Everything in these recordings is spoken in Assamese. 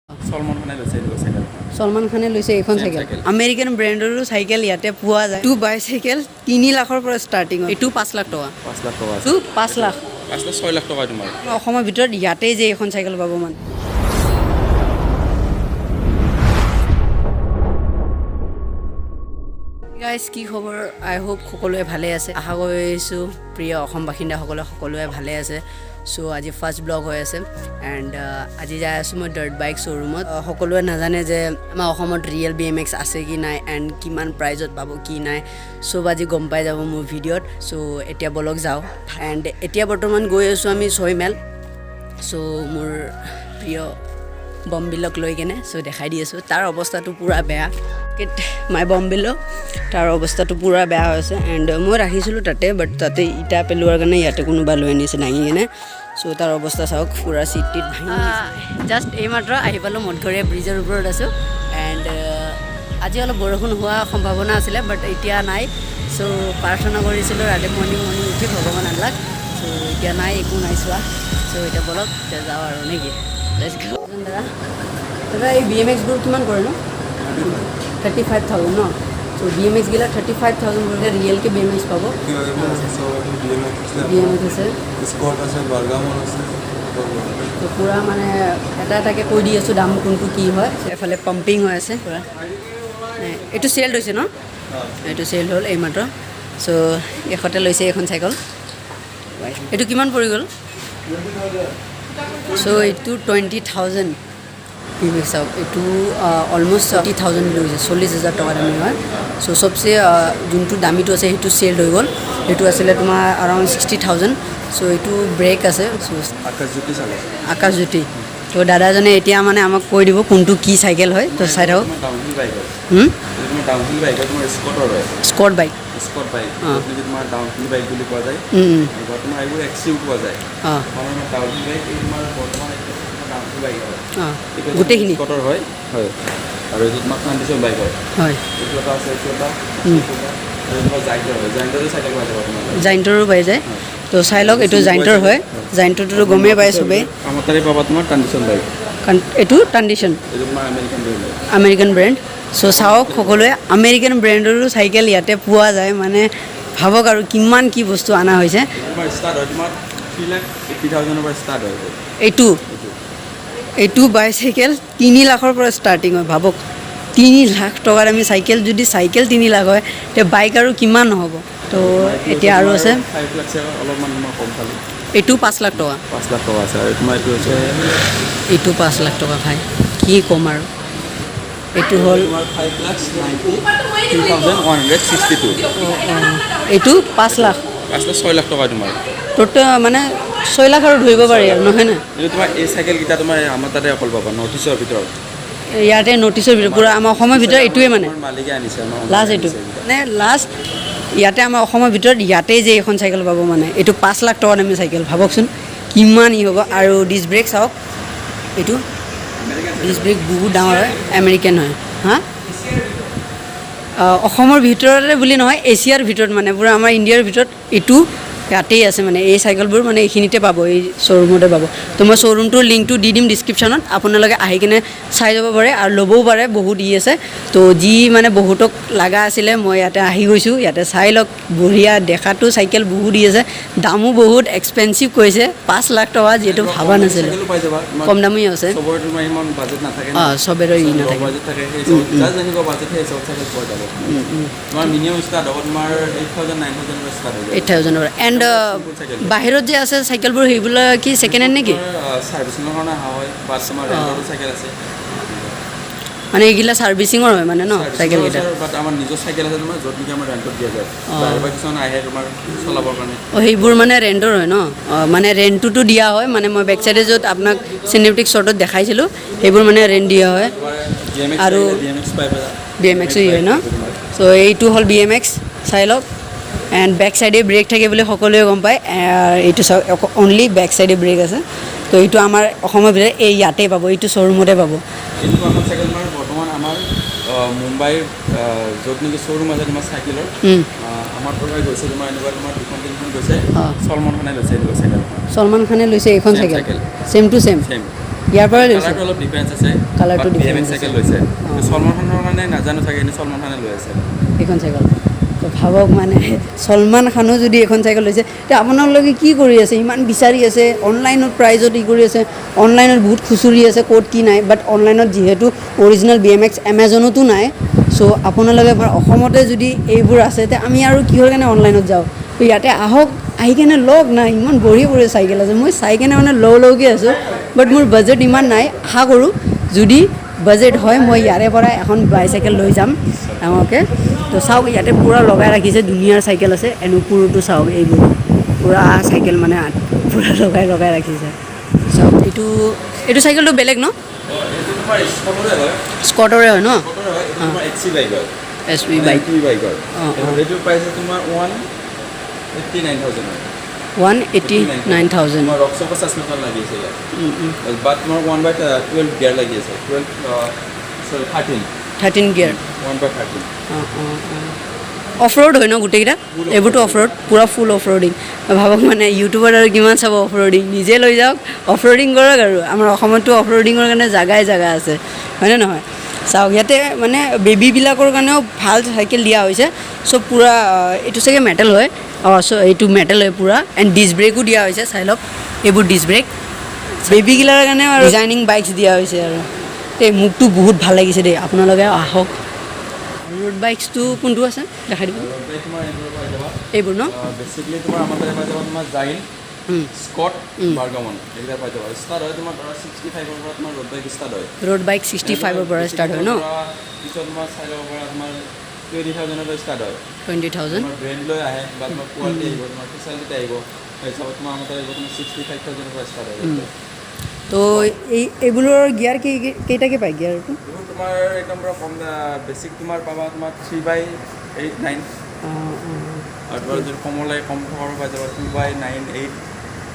সলমান খানে লৈছে এইখন চাইকেল আমেৰিকান ব্ৰেণ্ডৰো চাইকেল ইয়াতে পোৱা যায় টু বাইচাইকেল 3 লাখৰ পৰা ষ্টাৰ্টিং হয় এইটো 5 লাখ টকা 5 লাখ টকা টু 5 লাখ 6 লাখ টকা তোমাৰ অসমৰ ভিতৰত ইয়াতে যে এইখন চাইকেল পাব মান গাইস কি খবৰ আই হোপ সকলোৱে ভালে আছে আশা কৰিছো প্ৰিয় অসম বাসিন্দাসকলে সকলোৱে ভালে আছে সো আজি ফাৰ্স্ট ব্লগ হৈ আছে এণ্ড আজি যাই আছো মই ডাৰ্ট বাইক শ্ব'ৰুমত সকলোৱে নাজানে যে আমাৰ অসমত ৰিয়েল BMX আছে কি নাই এণ্ড কিমান প্ৰাইজত পাব কি নাই সব আজি গম পাই যাব মোৰ ভিডিঅ'ত সো এতিয়া বলক যাওঁ এণ্ড এতিয়া বৰ্তমান গৈ আছোঁ আমি 6 মাইল সো মোৰ প্ৰিয় বম্বিলক লৈ কেনে সো দেখাই দি আছোঁ তাৰ অৱস্থাটো পুৰা বেয়া মাই বম্বিলো তাৰ অৱস্থাটো পুৰা বেয়া হৈছে এণ্ড মই ৰাখিছিলোঁ তাতে বাট তাতে ইটা পেলোৱাৰ কাৰণে ইয়াতে কোনোবা লৈ আনিছে দাঙি কেনে সো তাৰ অৱস্থা চাওক পুৰা চিট টিট ভাঙি জাষ্ট এইমাত্ৰ আহি পালোঁ মঠঘৰীয়া ব্ৰিজৰ ওপৰত আছোঁ এণ্ড আজি অলপ বৰষুণ হোৱা সম্ভাৱনা আছিলে বাট এতিয়া নাই সো প্ৰাৰ্থনা কৰিছিলোঁ ৰাতি মৰ্ণিং উঠি ভগৱান আল্লাক সো এতিয়া নাই একো নাই চোৱা সো এতিয়া বলক এতিয়া যাওঁ আৰু নেকি দাদা এই BMXবোৰ কিমান পৰে ন 35,000 ন সো BMX গিলা 35,000 বলে রিয়েল কে BMX পাবো BMX আছে স্কট আছে বার্গামন আছে তো পুরা মানে এটা এটাকে কৈ দি আছো দাম কোনটো কি হয় এফালে পাম্পিং হৈ আছে পুরা এটো সেল হৈছে ন এটো সেল হল এই মাত্ৰ সো এখতে লৈছে এখন সাইকেল এটো কিমান পৰি গল সো এটো 20,000 BMX out এটো অলমোস্ট 40,000 লৈছে 40,000 টকা দামী হয় সো সবচে যোনটো দামীটো আছে সেইটো সেল হৈ গল এটো আছিল তোমাৰ अराउंड 60,000 সো এটো ব্ৰেক আছে সো আকাশজ্যোতি তো দাদাজনে এতিয়া মানে আমাক কৈ দিব কোনটো কি সাইকেল হয় তো চাই থাকক ডাউনহিল বাইক তোমাৰ স্কট বাইক যদি তোমাৰ ডাউনহিল বাইক বুলি কোৱা যায় তোমাৰ এইবোৰ এক্সইউ পোৱা যায় মানে ডাউনহিল বাইক এই তোমাৰ বৰ্তমান ডাউনহিল বাইক হয় গোটেইখিনি স্কটৰ হয় হয় আৰু এইটো তোমাৰ কণ্ডিশ্যন বাইক হয় হয় এইটো এটা আছে এইটো এটা জাইণ্টৰো পাই যায় তো চাই লওক এইটো জাইণ্টৰ হয় জাইণ্টৰটো গমেই পায় চবেই আমাৰ তাৰে পাবা তোমাৰ কণ্ডিশ্যন বাইক এইটো কণ্ডিশ্যন এইটো তোমাৰ আমেৰিকান ব্ৰেণ্ড সো চাওক সকলোৱে আমেৰিকান ব্ৰেণ্ডৰো চাইকেল ইয়াতে পোৱা যায় মানে ভাবক আৰু কিমান কি বস্তু অনা হৈছে তোমাৰ ষ্টাৰ্ট হয় তোমাৰ 3,80,000 পৰা ষ্টাৰ্ট হয় এইটো বাইচাইকেল 3 লাখৰ পৰা ষ্টাৰ্টিং হয় ভাবক 3 লাখ টকাৰ আমি চাইকেল যদি চাইকেল 3 লাখ হয় তে বাইক আৰু কিমান নহ'ব তো এতিয়া আৰু আছে 5 লাখ অলপমান কম খালি এইটো 5 লাখ টকা 5 লাখ টকা আছে আৰু তোমাৰ এইটো আছে এইটো 5 লাখ টকা ভাই কি কম আৰু এইটো হ'ল 5,93,162 এইটো 5 লাখ 6 লাখ টকা তোমাৰ টোটেল মানে 6 লাখ আৰু ধৰিব পাৰি আৰু নহয় না এইটো তোমাৰ এই চাইকেল কিটা তোমাৰ আমাৰ তাতে অকল পাবা নৰ্থ ইষ্টৰ ভিতৰত ইয়াতে নটিছৰ ভিতৰত পুৰা আমাৰ অসমৰ ভিতৰত এইটোৱে মানে মালিকে আনিছে আমাৰ লাষ্ট এইটো মানে লাষ্ট ইয়াতে আমাৰ অসমৰ ভিতৰত ইয়াতে যে এখন চাইকেল পাব মানে এইটো 5 লাখ টকা দামী চাইকেল ভাবকচোন কিমান ই হ'ব আৰু ডিছ ব্ৰেক চাওক এইটো ডিছ ব্ৰেক বহুত ডাঙৰ হয় আমেৰিকান হয় হা অসমৰ ভিতৰতে বুলি নহয় এছিয়াৰ ভিতৰত মানে পুৰা আমাৰ ইণ্ডিয়াৰ ভিতৰত এইটো ইয়াতেই আছে মানে এই চাইকেলবোৰ মানে এইখিনিতে পাব এই শ্ব'ৰুমতে পাব তো মই শ্ব'ৰুমটোৰ লিংকটো দি দিম ডিছক্ৰিপশ্যনত আপোনালোকে আহি কিনে চাই যাব পাৰে আৰু ল'বও পাৰে বহুত ই আছে তো যি মানে বহুতক লগা আছিলে মই ইয়াতে আহি গৈছোঁ ইয়াতে চাই লওক বঢ়িয়া দেখাটো চাইকেল বহুত ই আছে দামো বহুত এক্সপেঞ্চিভ কৈছে 5 লাখ টকা যিহেতু ভাবা নাছিলে কম দামী আছে চবেৰে ই নাথাকে মিনিমাম ষ্টাৰ্ট হ'ব তোমাৰ 8,000 এণ্ড বাহিৰত যে আছে চাইকেলবোৰ সেইবিলাক কি ছেকেণ্ড হেণ্ড নেকি ছাৰ্ভিচিঙৰ কাৰণে হয় বা তোমাৰ ৰেণ্টৰো চাইকেল আছে মানে এইগিলা ছাৰ্ভিচিঙৰ হয় মানে ন চাইকেলকেইটা বাট আমাৰ নিজৰ চাইকেল আছে তোমাৰ য'ত নেকি আমাৰ ৰেণ্টত দিয়া যায় বা কিছুমান আহে তোমাৰ চলাবৰ কাৰণে সেইবোৰ মানে ৰেণ্টৰ হয় ন মানে ৰেণ্টটোতো দিয়া হয় মানে মই বেক চাইডে য'ত আপোনাক চিনেমেটিক শ্বটত দেখাইছিলোঁ সেইবোৰ মানে ৰেণ্ট দিয়া হয় আৰু BMX হয় ন চ' এইটো হ'ল BMX চাই লওক এণ্ড বেক চাইডে ব্ৰেক থাকে বুলি সকলোৱে গম পায় এইটো চাওক অনলি বেক চাইডে ব্ৰেক আছে তো এইটো আমাৰ অসমৰ ভিতৰত এই ইয়াতে পাব এইটো শ্ব'ৰুমতে পাব এইটো আমাৰ চাইকেল মানে বৰ্তমান আমাৰ মুম্বাইৰ য'ত নেকি শ্ব'ৰুম আছে তোমাৰ চাইকেলৰ আমাৰ পৰা গৈছে তোমাৰ এনেকুৱা তোমাৰ দুখন তিনিখন গৈছে সলমান খানে লৈছে এইটো চাইকেল সলমান খানে লৈছে এইখন চাইকেল ছেম টু ছেম ইয়াৰ পৰাই লৈছে কালাৰটো অলপ ডিফাৰেঞ্চ আছে কালাৰটো ডিফাৰেঞ্চ চাইকেল লৈছে সলমান খানৰ কাৰণে নাজানো চাগে এনে সলমান খানে লৈ আছে এইখন চাইকেল তো ভাবক মানে সলমান খানো যদি এখন চাইকেল লৈছে তেতিয়া আপোনালোকে কি কৰি আছে ইমান বিচাৰি আছে অনলাইনত প্ৰাইজত ই কৰি আছে অনলাইনত বহুত খুচুৰি আছে ক'ত কি নাই বাট অনলাইনত যিহেতু অৰিজিনেল BMX এমাজনতো নাই চ' আপোনালোকে অসমতে যদি এইবোৰ আছে তে আমি আৰু কিহৰ কাৰণে অনলাইনত যাওঁ তো ইয়াতে আহক আহি কেনে লওক না ইমান বঢ়িয়া চাইকেল আছে মই চাই কেনে মানে লওঁকৈ আছোঁ বাট মোৰ বাজেট ইমান নাই আশা কৰোঁ যদি বাজেট হয় মই ইয়াৰে পৰা এখন বাইচাইকেল লৈ যাম ডাঙৰকৈ তো চাওক ইয়াতে পূৰা লগাই ৰাখিছে ধুনীয়াৰ চাইকেল আছে এনুপুৰতো চাওক এইবোৰ পূৰা চাইকেল মানে পূৰা লগাই ৰাখিছে চাওক এইটো চাইকেলটো বেলেগ ন স্কটৰে হয় ন SV বাইক এইটো প্ৰাইচ তোমাৰ 189,000 189,000 তোমাৰ ৰক্সৰ সাসপেনশন লাগি আছে ইয়াত বাট তোমাৰ 1/12 গিয়াৰ লাগি আছে 13 গিয়াৰ 1/13 অফ ৰোড হয় ন গোটেইকেইটা এইবোৰতো অফ ৰোড পূৰা ফুল অফ ৰোডিং ভাবক মানে ইউটিউবত আৰু কিমান চাব অফ ৰোডিং নিজে লৈ যাওক অফ ৰোডিং কৰক আৰু আমাৰ অসমতো অফ ৰোডিঙৰ কাৰণে জেগা আছে হয়নে নহয় চাওক ইয়াতে মানে বেবীবিলাকৰ কাৰণেও ভাল চাইকেল দিয়া হৈছে চ' পূৰা এইটো চাগে মেটেল হয় চ' এইটো মেটেল হয় পূৰা এণ্ড ডিছ ব্ৰেকো দিয়া হৈছে চাই লওক এইবোৰ ডিছ ব্ৰেক বেবীগিলাৰ কাৰণে আৰু ডিজাইনিং বাইকছ দিয়া হৈছে আৰু এই মোকতো বহুত ভাল লাগিছে দেই আপোনালোকে আহক ৰোড বাইকছটো কোনটো আছে দেখাই দিব এইবোৰ ন বেসিক্যালি তোমাৰ আমাৰ তাতে পাই যাব তোমাৰ জাইন স্কট বাৰ্গামন এইটা পাই যাব স্টাৰ্ট হয় তোমাৰ 65 ৰ পৰা তোমাৰ ৰোড বাইক স্টাৰ্ট হয় ৰোড বাইক 65 ৰ পৰা স্টাৰ্ট হয় ন পিছত তোমাৰ চাই ল'ব পৰা তোমাৰ 20,000 ৰ স্টাৰ্ট হয় 20,000 তোমাৰ ব্ৰেণ্ড লৈ আহে বা তোমাৰ কোৱালিটি আহিব তোমাৰ ফেচিলিটি আহিব হিচাপত তোমাৰ আমাৰ তাতে তোমাৰ 65,000 ৰ পৰা স্টাৰ্ট হয় তো এইবোৰৰ গিয়াৰ কেইটাকে পায় গিয়াৰটো তোমাৰ একদম পুৰা কম বেসিক তোমাৰ পাবা তোমাৰ 3/8 9 আৰু তোমাৰ যদি কম থকাৰ পাই যাবা 2/9 8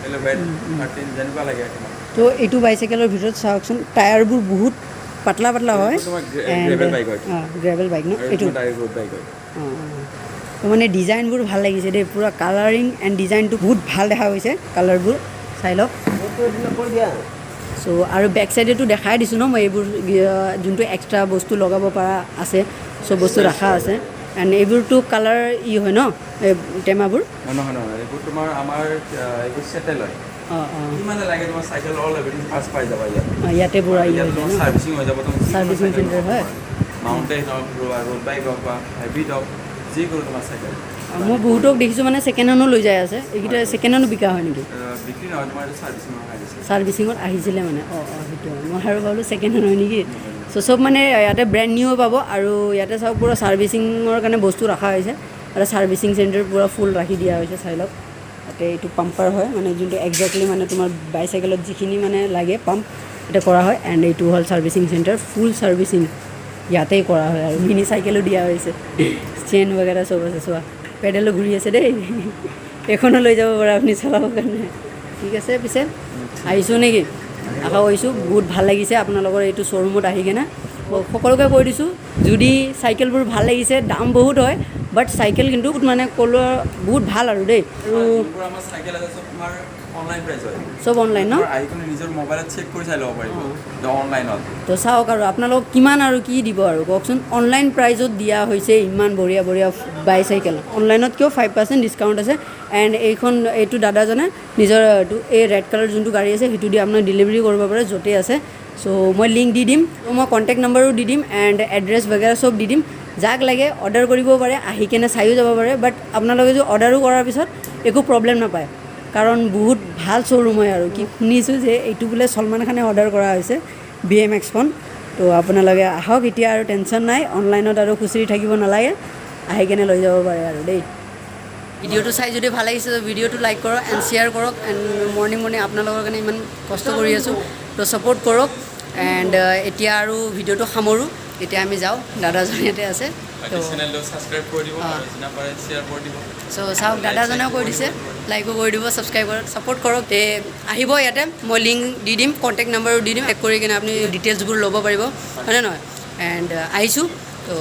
11 13 যেনেকুৱা লাগে তোমাক তো এইটো বাইচাইকেলৰ ভিতৰত চাওকচোন টায়াৰবোৰ বহুত পাতলা হয় গ্ৰেভেল বাইক হয় গ্ৰেভেল বাইক ন এইটো ডাইৰেক্ট ৰোড বাইক হয় তো মানে ডিজাইনবোৰ ভাল লাগিছে দেই পূৰা কালাৰিং এণ্ড ডিজাইনটো বহুত ভাল দেখা গৈছে কালাৰবোৰ চাই লওক চ' আৰু বেক চাইডেতো দেখাই দিছোঁ ন মই এইবোৰ যোনটো এক্সট্ৰা বস্তু লগাব পৰা আছে চব বস্তু ৰখা আছে এণ্ড এইবোৰতো কালাৰ হয় ন এই টেমাবোৰ নহয় এইবোৰ তোমাৰ আমাৰ এইবোৰ সেটেল হয় কিমানে লাগে তোমাৰ সাইকেল অল এভৰিথিং ফাৰ্স্ট পাই যাবা ইয়াতে পুৰা সাৰ্ভিসিং হৈ যাব তোমাৰ সাৰ্ভিসিং চেণ্টাৰ হয় মাউণ্টেন হওক ৰোড বাইক হওক বা হেভি হওক যিকোনো তোমাৰ সাইকেল মই বহুতক দেখিছোঁ মানে ছেকেণ্ড হেণ্ডো লৈ যাই আছে এইকেইটা ছেকেণ্ড হেণ্ডো বিকা হয় নেকি বিক্ৰী নহয় তোমাৰ সাৰ্ভিসিঙত ছাৰ্ভিচিঙত আহিছিলে মানে সেইটো মই আৰু ভাবিলোঁ ছেকেণ্ড হেণ্ড হয় নেকি চ' চব মানে ইয়াতে ব্ৰেণ্ড নিউ পাব আৰু ইয়াতে চাওক পূৰা ছাৰ্ভিচিঙৰ কাৰণে বস্তু ৰখা হৈছে আৰু ছাৰ্ভিচিং চেণ্টাৰ পূৰা ফুল ৰাখি দিয়া হৈছে চাই লওক ইয়াতে এইটো পাম্পাৰ হয় মানে যোনটো একজেক্টলি মানে তোমাৰ বাইচাইকেলত যিখিনি মানে লাগে পাম্প এটা কৰা হয় এণ্ড এইটো হ'ল ছাৰ্ভিচিং চেণ্টাৰ ফুল ছাৰ্ভিচিং ইয়াতেই কৰা হয় আৰু মিনি চাইকেলো দিয়া হৈছে চেইন বাগেৰা চব আছে চোৱা পেডেলো ঘূৰি আছে দেই এখনো লৈ যাব পাৰে আপুনি চলাবৰ কাৰণে ঠিক আছে পিছে আহিছোঁ নেকি আশা কৰিছোঁ বহুত ভাল লাগিছে আপোনালোকৰ এইটো শ্ব'ৰুমত আহি কিনে সকলোকে কৈ দিছোঁ যদি চাইকেলবোৰ ভাল লাগিছে দাম বহুত হয় বাট চাইকেল কিন্তু মানে ক'লোৱা বহুত ভাল আৰু দেই আৰু আমাৰ চাইকেল আছে তোমাৰ অনলাইন প্ৰাইচ হয় চব অনলাইন ন আইকনে নিজৰ মোবাইলত চেক কৰি চাই ল'ব পাৰিব অনলাইনত তো চাওক আৰু আপোনালোক কিমান আৰু কি দিব আৰু কওকচোন অনলাইন প্ৰাইজত দিয়া হৈছে ইমান বঢ়িয়া বাইচাইকেল অনলাইনতকৈও 5% ডিছকাউণ্ট আছে এণ্ড এইটো দাদাজনে নিজৰ এই ৰেড কালাৰ যোনটো গাড়ী আছে সেইটো দি আপোনাক ডেলিভাৰী কৰিব পাৰে য'তেই আছে চ' মই লিংক দি দিম মই কণ্টেক্ট নম্বৰো দি দিম এণ্ড এড্ৰেছ বাগেৰা চব দি দিম যাক লাগে অৰ্ডাৰ কৰিব পাৰে আহি কেনে চাইও যাব পাৰে বাট আপোনালোকে যদি অৰ্ডাৰো কৰাৰ পিছত একো প্ৰব্লেম নাপায় কাৰণ বহুত ভাল শ্ব'ৰুম হয় আৰু কি শুনিছোঁ যে এইটো বোলে সলমান খানে অৰ্ডাৰ কৰা হৈছে BMXখন তো আপোনালোকে আহক এতিয়া আৰু টেনশ্যন নাই অনলাইনত আৰু খুচৰি থাকিব নালাগে আহি কেনে লৈ যাব পাৰে আৰু দেই ভিডিঅ'টো চাই যদি ভাল লাগিছে ভিডিঅ'টো লাইক কৰক এণ্ড শ্বেয়াৰ কৰক এণ্ড মৰ্ণিং আপোনালোকৰ কাৰণে ইমান কষ্ট কৰি আছোঁ তো ছাপোৰ্ট কৰক এণ্ড এতিয়া আৰু ভিডিঅ'টো সামৰোঁ এতিয়া আমি যাওঁ দাদাজন ইয়াতে আছে তো সাবস্ক্ৰাইব কৰি দিব আৰু যিনা পাৰে শ্বেয়াৰ কৰি দিব চ' চাওক দাদাজনেও কৈ দিছে লাইকো কৰি দিব ছাবস্ক্ৰাইব কৰক ছাপোৰ্ট কৰক আহিব ইয়াতে মই লিংক দি দিম কণ্টেক্ট নম্বৰো দি দিম চেক কৰি কিনে আপুনি ডিটেইলছবোৰ ল'ব পাৰিব হয়নে নহয় এণ্ড আহিছোঁ তো